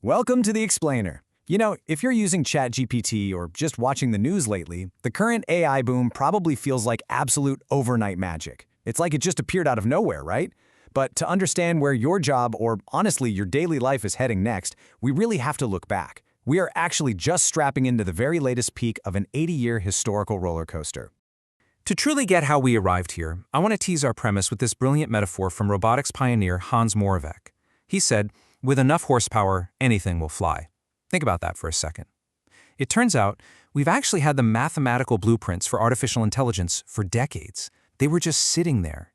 Welcome to the Explainer. You know, if you're using ChatGPT or just watching the news lately, the current AI boom probably feels like absolute overnight magic. It's like it just appeared out of nowhere, right? But to understand where your job or honestly your daily life is heading next, we really have to look back. We are actually just strapping into the very latest peak of an 80-year historical roller coaster. To truly get how we arrived here, I want to tease our premise with this brilliant metaphor from robotics pioneer Hans Moravec. He said, "With enough horsepower, anything will fly." Think about that for a second. It turns out, we've actually had the mathematical blueprints for artificial intelligence for decades. They were just sitting there.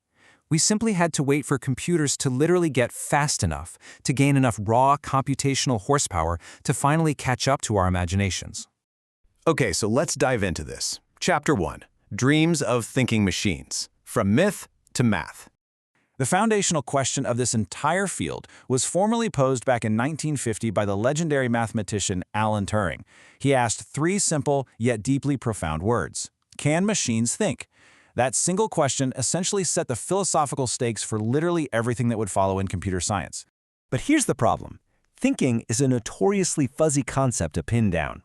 We simply had to wait for computers to literally get fast enough to gain enough raw computational horsepower to finally catch up to our imaginations. Okay, so let's dive into this. Chapter 1. Dreams of Thinking Machines. From Myth to Math. The foundational question of this entire field was formally posed back in 1950 by the legendary mathematician Alan Turing. He asked three simple yet deeply profound words. Can machines think? That single question essentially set the philosophical stakes for literally everything that would follow in computer science. But here's the problem. Thinking is a notoriously fuzzy concept to pin down.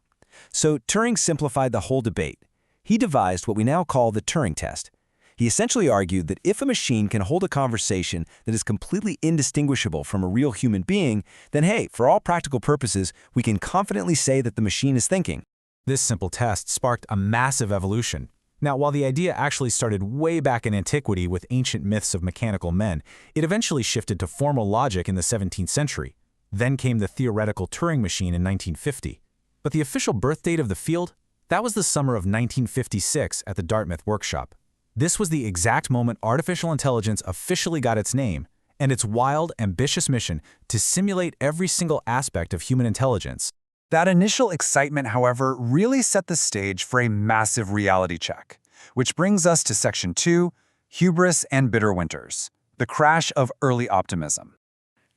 So Turing simplified the whole debate. He devised what we now call the Turing test. He essentially argued that if a machine can hold a conversation that is completely indistinguishable from a real human being, then hey, for all practical purposes, we can confidently say that the machine is thinking. This simple test sparked a massive evolution. Now, while the idea actually started way back in antiquity with ancient myths of mechanical men, it eventually shifted to formal logic in the 17th century. Then came the theoretical Turing machine in 1950. But the official birth date of the field? That was the summer of 1956 at the Dartmouth workshop. This was the exact moment artificial intelligence officially got its name, and its wild, ambitious mission to simulate every single aspect of human intelligence. That initial excitement, however, really set the stage for a massive reality check, which brings us to Section 2, Hubris and Bitter Winters, the crash of early optimism.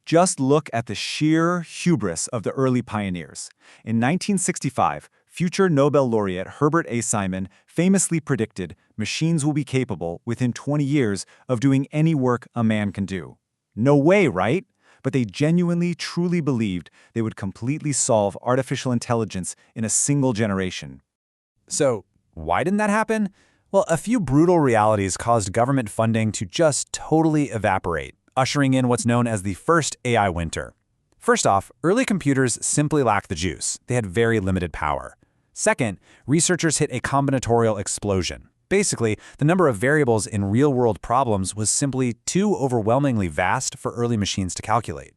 Just look at the sheer hubris of the early pioneers. In 1965, future Nobel laureate Herbert A. Simon famously predicted machines will be capable, within 20 years, of doing any work a man can do. No way, right? But they genuinely, truly believed they would completely solve artificial intelligence in a single generation. So, why didn't that happen? Well, a few brutal realities caused government funding to just totally evaporate, ushering in what's known as the first AI winter. First off, early computers simply lacked the juice. They had very limited power. Second, researchers hit a combinatorial explosion. Basically, the number of variables in real-world problems was simply too overwhelmingly vast for early machines to calculate.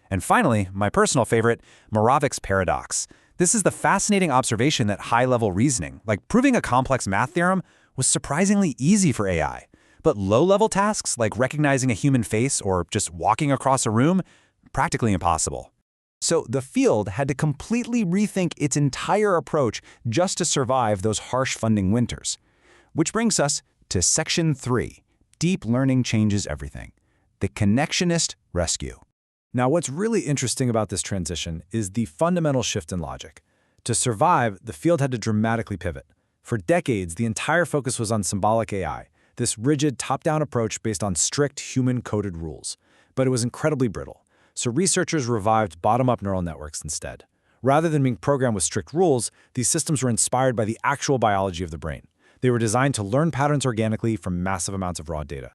And finally, my personal favorite, Moravec's paradox. This is the fascinating observation that high-level reasoning, like proving a complex math theorem, was surprisingly easy for AI. But low-level tasks, like recognizing a human face or just walking across a room, practically impossible. So the field had to completely rethink its entire approach just to survive those harsh funding winters. Which brings us to Section 3, Deep Learning Changes Everything, the Connectionist Rescue. Now, what's really interesting about this transition is the fundamental shift in logic. To survive, the field had to dramatically pivot. For decades, the entire focus was on symbolic AI, this rigid top-down approach based on strict human-coded rules. But it was incredibly brittle. So researchers revived bottom-up neural networks instead. Rather than being programmed with strict rules, these systems were inspired by the actual biology of the brain. They were designed to learn patterns organically from massive amounts of raw data.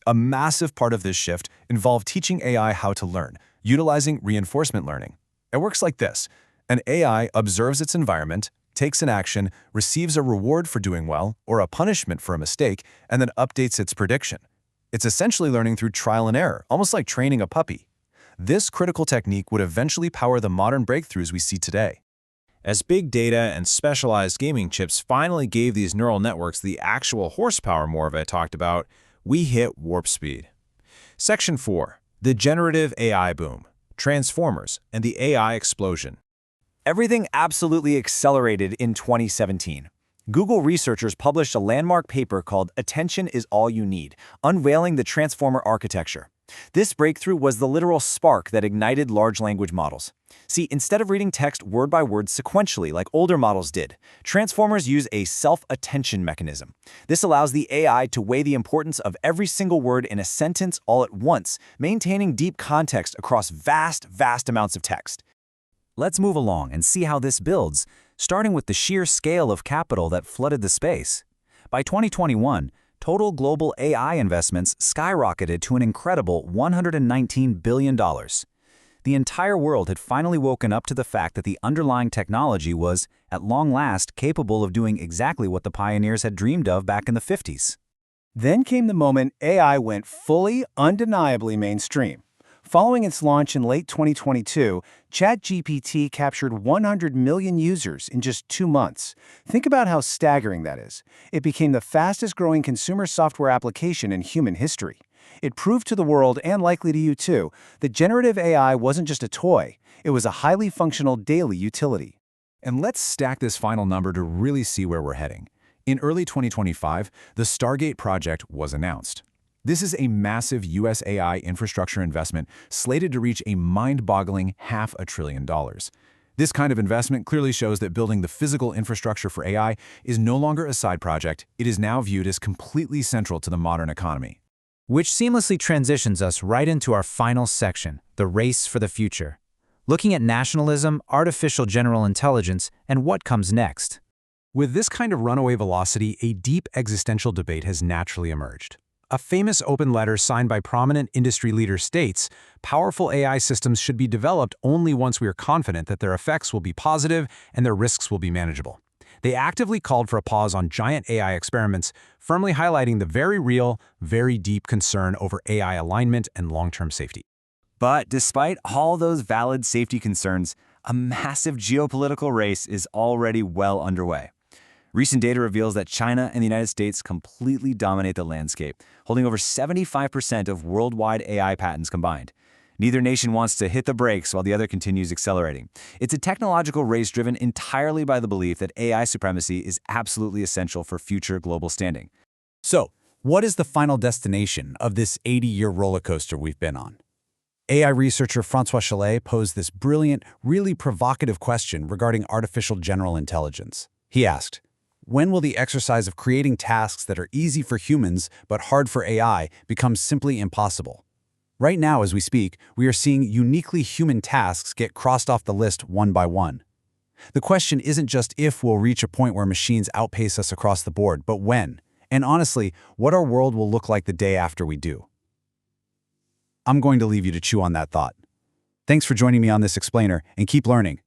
A massive part of this shift involved teaching AI how to learn, utilizing reinforcement learning. It works like this. An AI observes its environment, takes an action, receives a reward for doing well, or a punishment for a mistake, and then updates its prediction. It's essentially learning through trial and error, almost like training a puppy. This critical technique would eventually power the modern breakthroughs we see today. As big data and specialized gaming chips finally gave these neural networks the actual horsepower Moravec talked about, we hit warp speed. Section 4. The Generative AI Boom, Transformers, and the AI Explosion. Everything absolutely accelerated in 2017. Google researchers published a landmark paper called Attention is All You Need, unveiling the transformer architecture. This breakthrough was the literal spark that ignited large language models. See, instead of reading text word by word sequentially like older models did, transformers use a self-attention mechanism. This allows the AI to weigh the importance of every single word in a sentence all at once, maintaining deep context across vast amounts of text. Let's move along and see how this builds, starting with the sheer scale of capital that flooded the space. By 2021, total global AI investments skyrocketed to an incredible $119 billion. The entire world had finally woken up to the fact that the underlying technology was, at long last, capable of doing exactly what the pioneers had dreamed of back in the 50s. Then came the moment AI went fully, undeniably mainstream. Following its launch in late 2022, ChatGPT captured 100 million users in just 2 months. Think about how staggering that is. It became the fastest-growing consumer software application in human history. It proved to the world, and likely to you too, that generative AI wasn't just a toy. It was a highly functional daily utility. And let's stack this final number to really see where we're heading. In early 2025, the Stargate project was announced. This is a massive US AI infrastructure investment slated to reach a mind-boggling $500 billion. This kind of investment clearly shows that building the physical infrastructure for AI is no longer a side project. It is now viewed as completely central to the modern economy. Which seamlessly transitions us right into our final section, the race for the future. Looking at nationalism, artificial general intelligence, and what comes next. With this kind of runaway velocity, a deep existential debate has naturally emerged. A famous open letter signed by prominent industry leaders states, powerful AI systems should be developed only once we are confident that their effects will be positive and their risks will be manageable. They actively called for a pause on giant AI experiments, firmly highlighting the very real, very deep concern over AI alignment and long-term safety. But despite all those valid safety concerns, a massive geopolitical race is already well underway. Recent data reveals that China and the United States completely dominate the landscape, holding over 75% of worldwide AI patents combined. Neither nation wants to hit the brakes while the other continues accelerating. It's a technological race driven entirely by the belief that AI supremacy is absolutely essential for future global standing. So, what is the final destination of this 80-year roller coaster we've been on? AI researcher Francois Chalet posed this brilliant, really provocative question regarding artificial general intelligence. He asked, when will the exercise of creating tasks that are easy for humans but hard for AI become simply impossible? Right now, as we speak, we are seeing uniquely human tasks get crossed off the list one by one. The question isn't just if we'll reach a point where machines outpace us across the board, but when, and honestly, what our world will look like the day after we do. I'm going to leave you to chew on that thought. Thanks for joining me on this explainer, and keep learning.